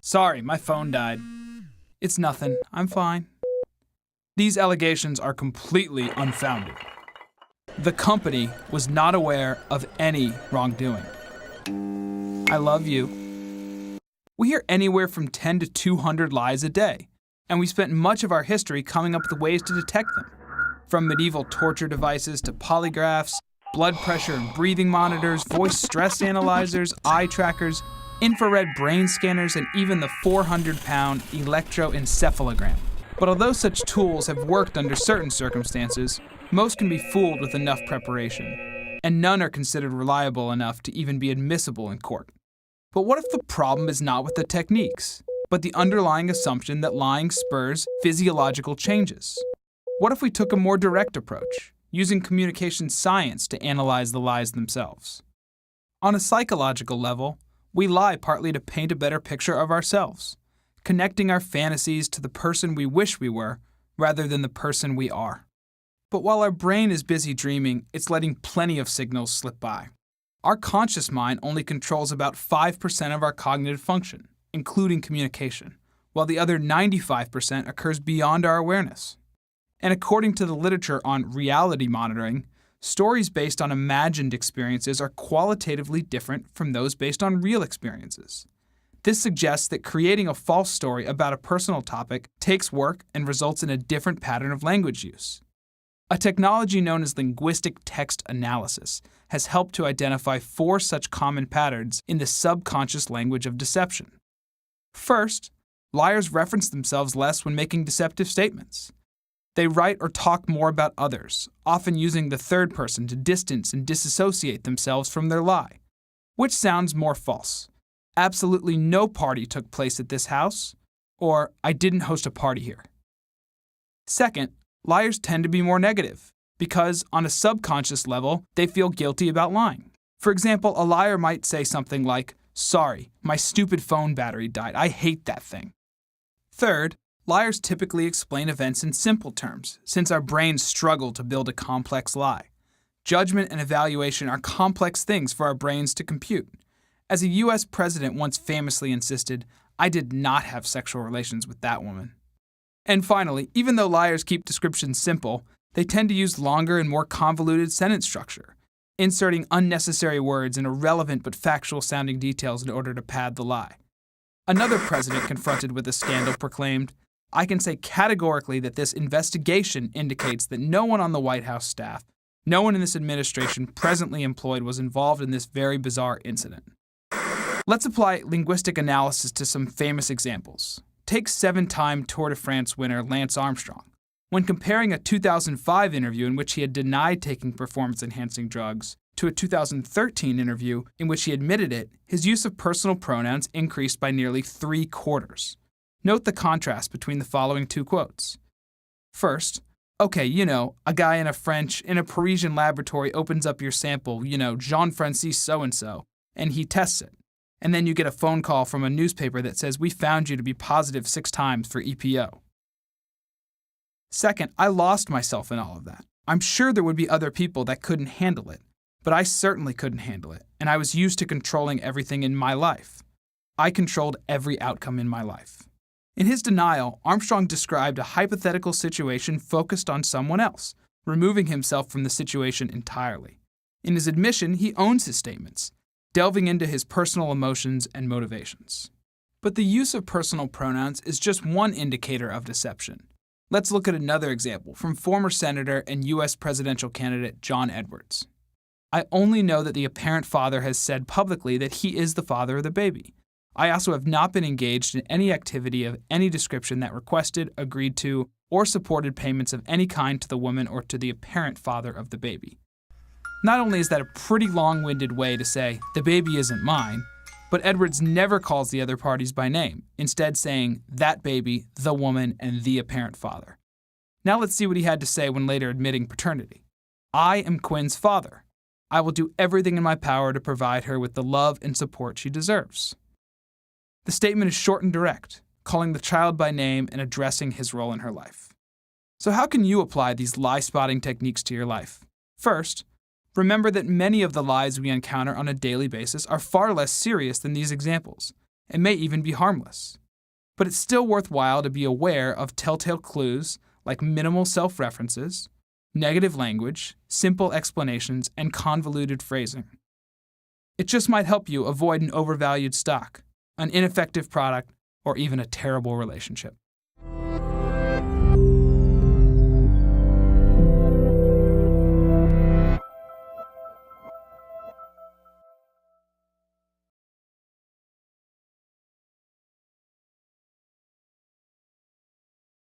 Sorry, my phone died. It's nothing. I'm fine. These allegations are completely unfounded. The company was not aware of any wrongdoing. I love you. We hear anywhere from 10 to 200 lies a day, and we spent much of our history coming up with ways to detect them. From medieval torture devices to polygraphs, blood pressure and breathing monitors, voice stress analyzers, eye trackers, infrared brain scanners, and even the 400-pound electroencephalogram. But although such tools have worked under certain circumstances, most can be fooled with enough preparation, and none are considered reliable enough to even be admissible in court. But what if the problem is not with the techniques, but the underlying assumption that lying spurs physiological changes? What if we took a more direct approach, using communication science to analyze the lies themselves? On a psychological level, we lie partly to paint a better picture of ourselves, connecting our fantasies to the person we wish we were rather than the person we are. But while our brain is busy dreaming, it's letting plenty of signals slip by. Our conscious mind only controls about 5% of our cognitive function, including communication, while the other 95% occurs beyond our awareness. And according to the literature on reality monitoring, stories based on imagined experiences are qualitatively different from those based on real experiences. This suggests that creating a false story about a personal topic takes work and results in a different pattern of language use. A technology known as linguistic text analysis has helped to identify 4 such common patterns in the subconscious language of deception. First, liars reference themselves less when making deceptive statements. They write or talk more about others, often using the third person to distance and disassociate themselves from their lie. Which sounds more false? Absolutely no party took place at this house, or I didn't host a party here. Second, liars tend to be more negative, because on a subconscious level, they feel guilty about lying. For example, a liar might say something like, "Sorry, my stupid phone battery died. I hate that thing." Third, liars typically explain events in simple terms, since our brains struggle to build a complex lie. Judgment and evaluation are complex things for our brains to compute. As a U.S. president once famously insisted, "I did not have sexual relations with that woman." And finally, even though liars keep descriptions simple, they tend to use longer and more convoluted sentence structure, inserting unnecessary words and irrelevant but factual-sounding details in order to pad the lie. Another president confronted with a scandal proclaimed, "I can say categorically that this investigation indicates that no one on the White House staff, no one in this administration presently employed was involved in this very bizarre incident." Let's apply linguistic analysis to some famous examples. Take 7-time Tour de France winner Lance Armstrong. When comparing a 2005 interview in which he had denied taking performance-enhancing drugs to a 2013 interview in which he admitted it, his use of personal pronouns increased by nearly 3/4. Note the contrast between the following 2 quotes. First, "Okay, a guy in a Parisian laboratory opens up your sample, Jean-Francis so-and-so, and he tests it. And then you get a phone call from a newspaper that says, 'We found you to be positive 6 times for EPO.' Second, I lost myself in all of that. I'm sure there would be other people that couldn't handle it, but I certainly couldn't handle it, and I was used to controlling everything in my life. I controlled every outcome in my life." In his denial, Armstrong described a hypothetical situation focused on someone else, removing himself from the situation entirely. In his admission, he owns his statements, delving into his personal emotions and motivations. But the use of personal pronouns is just one indicator of deception. Let's look at another example from former Senator and U.S. presidential candidate John Edwards. "I only know that the apparent father has said publicly that he is the father of the baby. I also have not been engaged in any activity of any description that requested, agreed to, or supported payments of any kind to the woman or to the apparent father of the baby." Not only is that a pretty long-winded way to say, "the baby isn't mine," but Edwards never calls the other parties by name, instead saying, "that baby, the woman, and the apparent father." Now let's see what he had to say when later admitting paternity. "I am Quinn's father. I will do everything in my power to provide her with the love and support she deserves." The statement is short and direct, calling the child by name and addressing his role in her life. So how can you apply these lie-spotting techniques to your life? First, remember that many of the lies we encounter on a daily basis are far less serious than these examples, It may even be harmless. But it's still worthwhile to be aware of telltale clues like minimal self-references, negative language, simple explanations, and convoluted phrasing. It just might help you avoid an overvalued stock, an ineffective product, or even a terrible relationship.